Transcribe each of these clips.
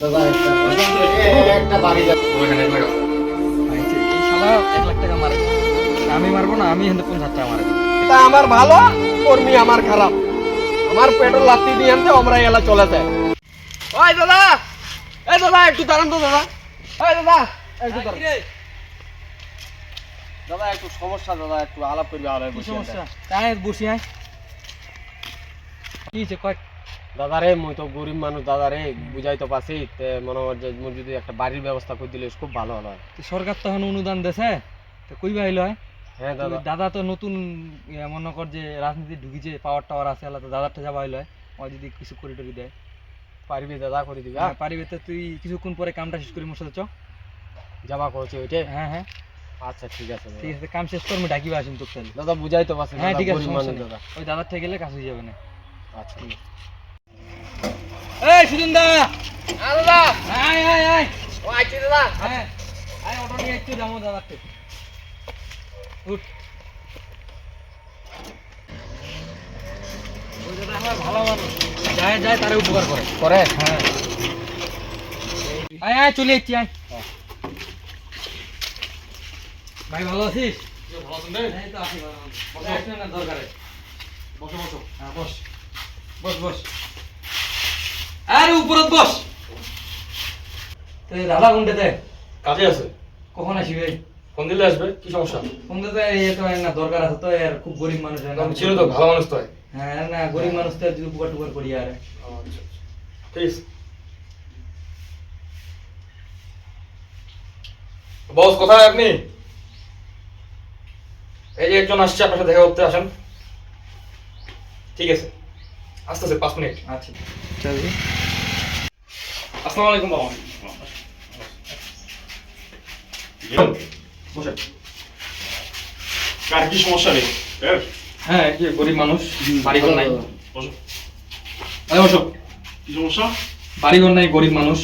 আমি মারবো না, আমি 50 টাকা মারবো। আমার ভালো কর্মী আমার খারাপ, আমার পেট্রোল লাত্তি দিয়ে আনতে আমরা এলা চলে যায়। ওই দাদা, এই দাদা একটু দাঁড়ান তো দাদা, এই দাদা একটু দাঁড়ান। দাদা একটু সমস্যা, দাদা একটু আলাপ করবি। কি সমস্যা? তাই বসি আয়। কি হইছে কয়? দাদা রে, মুই তো গরিব মানুষ দাদা রে, বুঝাই তো পাচ্ছি। মনে হয় যে মুই যদি একটা বাড়ির ব্যবস্থা করে দিলে খুব ভালো হলো। সরকার তো এখন অনুদান দেছে, তো কইবা হইলো হয়। হ্যাঁ দাদা, দাদা তো নতুন মনে কর যে রাজনীতি ঢুকিছে, পাওয়ার টাওয়ার আছে, আল্লাহ তো দাদারটা যাবা হইলো হয়। ও যদি কিছু করে টরি দেয় পারবি দাদা করে দিবি? হ্যাঁ পারিবে তো। তুই কিছুক্ষণ পরে কামটা শেষ করি মোর সাথে চ। যাবা করছি ওইটাই? হ্যাঁ হ্যাঁ আচ্ছা ঠিক আছে ঠিক আছে, কাম শেষ করে ডাকিবা আসুন তোর তাহলে। দাদা, বুঝাই তো পাচ্ছি। হ্যাঁ ঠিক আছে, সমস্যা নেই। দাদা ওই দাদার থেকে গেলে কাজ হয়ে যাবে না। আচ্ছা। এই সুজন দা, দাদা আয় আয় আয়। ও আইছি দাদা। হ্যাঁ আয়, অটো নিয়ে একটু যাবো দাদার থেকে। উঠ। ওই দাদা আমার ভালো মানুষ, যায় যায় তারে উপকার করে করে? হ্যাঁ। আয় আয়, চলে এসছি আয়। ভাই ভালো আছিস? ভালো আছেন রে? এই তো আছি ভালো। বসো না দরকারে। বসো বসো। হ্যাঁ বস বস বস। আরে উপরত বস। তো দাদা কোনটাতে? কাজে আছে। কখন আসিবে? ফোন দিলে আসবে। কি সমস্যা? কোনটাতে? এই তো না দরকার আছে তো, এর খুব গরিব মানুষ। ছিল তো, ভালো মানুষ তো। হ্যাঁ না, গরিব মানুষ তো যদি উপকার টুকার করি আর। আচ্ছা ঠিক আছে। বস কোথায় আপনি? এই যে একজন আসছে আপনার সাথে দেখা করতে, আসেন। ঠিক আছে, আসতেছে 5 মিনিট। আচ্ছা চল। আসসালামু আলাইকুম বাবা। বসেন। কার কি সমস্যা রে? হ্যাঁ কি গরিব মানুষ, বাড়িঘর নাই। বসো। আরে বসো। কি সমস্যা? বাড়িঘর নাই, গরিব মানুষ,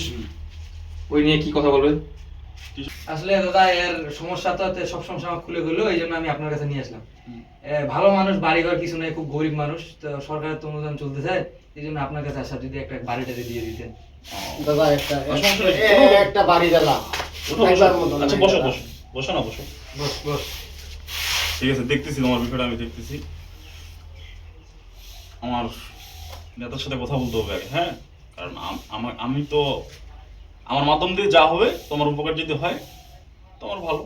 ওই নিয়ে কি কথা বলবেন? আসলে দাদা এর সমস্যা তো সব সমস্যা আমার খুলে গেলো, এই জন্য আমি আপনার কাছে নিয়ে আসলাম। ভালো মানুষ, বাড়িঘর কিছু নাই, খুব গরিব মানুষ তো, সরকারের তো অনুদান চলতেছে, এই জন্য আপনার কাছে আসা, যদি একটা বাড়িটাতে দিয়ে দিতেন। দাদা একটা বাড়ি দিলাম। আচ্ছা বসো বসো, বসো না বসো। বস বস। ঠিক আছে, দেখতেছি তোমার বিষয়টা, আমি দেখতেছি। আমার নেতার সাথে কথা বলতে হবে আগে, হ্যাঁ? কারণ আমি তো আমার মাধ্যম দিয়ে যা হবে, তোমার উপকার যদি হয় তোমার ভালো।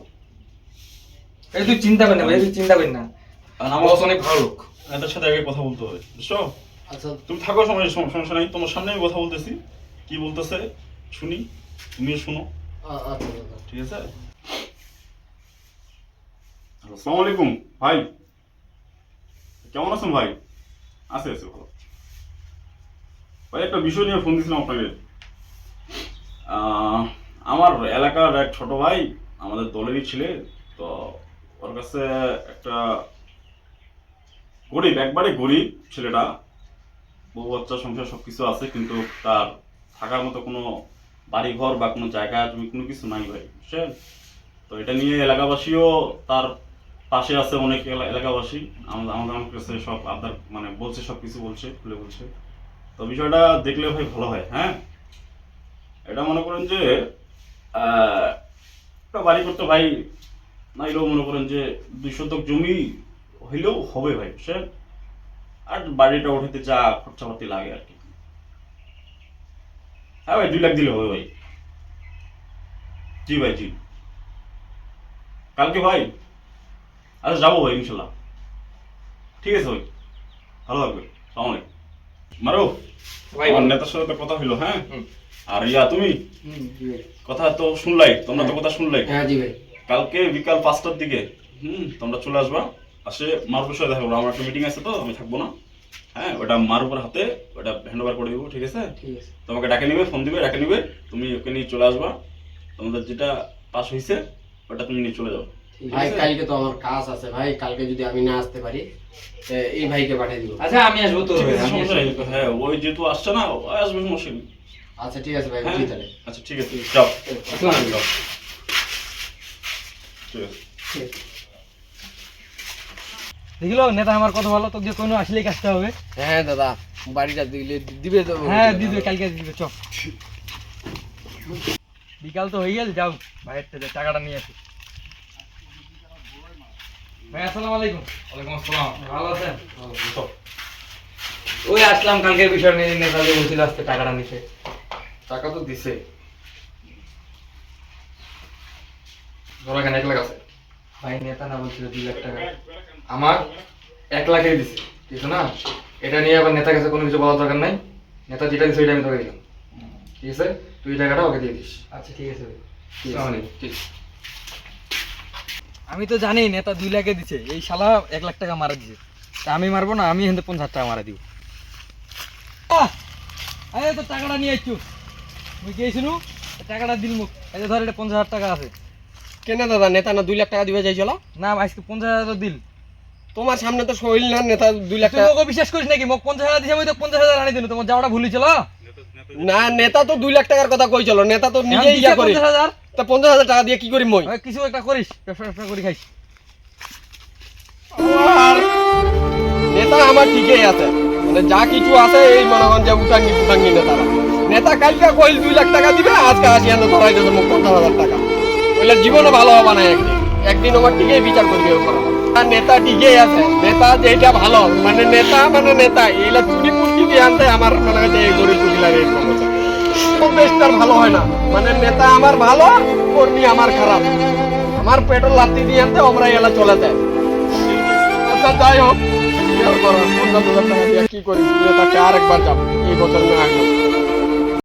এই তুই চিন্তা করেন না ভাই, তুই চিন্তা করেন না, কারণ আমার অনেক ভালো লোক। নেতার সাথে আগে কথা বলতে হবে, বুঝছো? আচ্ছা তুমি থাকো, সমস্যা নাই, তোমার সামনে আমি কথা বলতেছি। কি বলতেছে শুনি, তুমিও শুনো, আচ্ছা দাদা। ঠিক আছে? আসসালামু আলাইকুম ভাই, কেমন আছেন ভাই? আছে আছে ভালো। ভাই একটা বিষয় নিয়ে ফোন দিয়েছিলাম আপনাকে। আমার এলাকার এক ছোট ভাই আমাদের দলেরই ছেলে, তো ওর কাছে একটা গরিব, একবারে গরিব ছেলেটা, বউ বাচ্চা সংসার সবকিছু আছে, কিন্তু তার থাকার মতো কোনো বাড়ি ঘর বা কোনো জায়গা জমি কোনো কিছু নাই ভাই, বুঝছেন? তো এটা নিয়ে এলাকাবাসীও তার পাশে আছে, অনেক এলাকাবাসী আমার কাছে সব আবদার মানে বলছে, সব কিছু বলছে, খুলে বলছে। তো বিষয়টা দেখলে ভাই ভালো হয়, হ্যাঁ? এটা মনে করেন যে একটা বাড়ি করতে ভাই নাইলেও মনে করেন যে 2 শতক জমি হইলেও হবে ভাই, বুঝছেন? আর বাড়িটা উঠাতে যা খরচাপাতি লাগে আর কি। হ্যাঁ ভাই, 2 লাখ দিলে হবে ভাই। জি ভাই জি। কালকে ভাই? আচ্ছা যাবো ভাই ইনশাল্লাহ। ঠিক আছে ভাই, ভালো থাকবে। সালাম আলাইকুম। মারো ভাই আমার নেতার সাথে তো কথা হইলো, হ্যাঁ? হুম। আর তুমি জি ভাই। কথা তো শুনলাই, তোমরা তো কথা শুনলাই। হ্যাঁ জি ভাই। কালকে বিকাল 5টার দিকে তোমরা চলে আসবা, আসে মারুফের সাথে দেখা করবো। আমার একটা মিটিং আছে তো, আমি থাকবো না, হ্যাঁ? ওটা মারুফের হাতে ওটা হ্যান্ড ওভার করে দিব, ঠিক আছে? ঠিক আছে। তোমাকে ডাকে নিবে, ফোন দিবে, ডাকে নিবে, তুমি ওকে নিয়ে চলে আসবা। তোমাদের যেটা পাস হয়েছে ওটা তুমি নিয়ে চলে যাও। ভাই কালকে তো আমার কাজ আছে ভাই, কালকে যদি আমি না আসতে পারি এই ভাইকে পাঠিয়ে দিব। আচ্ছা আমি আসবো তো, ঠিক আছে, আমি সমস্যা নেই। আসবো। হ্যাঁ, ওই যেহেতু আসছে না, ও আসবে, সমস্যা নেই। আচ্ছা ঠিক আছে ভাই, হ্যাঁ? বুঝি তাহলে। আচ্ছা ঠিক আছে, যাও। আসসালামু আলাইকুম। যাও। ঠিক আছে। দেখিলো নেতা আমার কত ভালো, তোকে যে কোনো আসলেই কাজটা হবে। হ্যাঁ দাদা, বাড়িটা দিলে দিবে তো? হ্যাঁ দিবে, কালকে দিবে, চ। বিকাল তো হয়ে গেল, যাও ভাইয়ের থেকে টাকাটা নিয়ে আসি। ভাই আসসালামু আলাইকুম। ওয়ালাইকুম আসসালাম। ভালো আছেন? ওই আসলাম কালকের বিষয় নিয়ে, নেতা যে বলছিল আজকে টাকাটা নিতে। টাকা তো দিছে, ধরা কেন 1 লাখ আছে? ভাই নেতা না বলছিল 2 লাখ টাকা। আমার 1 লাখই দিছে, ঠিক না? এটা নিয়ে আবার নেতার কাছে কোনো কিছু বলার দরকার নাই। নেতা যেটা দিছে ওইটা আমি তোকে দিলাম, ঠিক আছে? তুই টাকাটা ওকে দিয়ে দিস। আচ্ছা ঠিক আছে ভাই। আসসালামু আলাইকুম। ঠিক। আমি তো জানি নেতা 2 লাখে দিছে, এই শালা 1 লাখ টাকা মারা দিছে। তা আমি মারবো না, আমি এখানে 50 টাকা মারা দিব। আরে তো টাকাটা নিয়ে আসছু, মুই গেছিনু টাকাটা দিল মুখ। এই যে ধর, এটা 50,000 টাকা আছে। কেন দাদা, নেতা না 2 লাখ টাকা দিবে চাইছিল? না আজকে 50,000 তো দিল। তোমার সামনে তো সহিল না নেতা 2 লাখ তুই টাকা। ওকে বিশ্বাস করিস নাকি? মোক 50,000 দিছে, আমি তো 50,000 আনি দিল। তোমার যাওয়াটা ভুলি ছিল। না, নেতা তো 2 লাখ টাকার কথা কইছিল, নেতা তো নিজেই ইয়া করে। 50,000 তা 50,000 টাকা দিয়ে কি করি মই? কিছু একটা করিস, ব্যবসা করি খাইস। আর নেতা আমার ঠিকই আছে, মানে যা কিছু আছে এই মনে করেন যে উটাঙ্গি নেতারা। নেতা কালকে কইল 2 লাখ টাকা দিবে, আজকে আসি আনতে ধরাই দিয়েছে মোক 50,000 টাকা। ওইলে জীবনে ভালো হবে না। একদিন আমার ঠিকই বিচার করবে ওর। আর নেতা ঠিকই আছে, নেতা যেটা ভালো, মানে নেতা এইলা চুরি পুটি দিয়ে আনতে আমার মনে হয় যে এই গরিব টুকিলার এই সমস্যা। কোন দেশটার ভালো হয় না, মানে নেতা আমার ভালো, কর্মী আমার খারাপ। আমার পেট্রোল লাত্তি দিয়ে আনতে আমরা এলা চলে যায়। আচ্ছা যাই হোক, কি আর করার, 50,000 টাকা দিয়ে কি করি? নেতাকে আরেকবার যাবো, এই বছর না আসবো।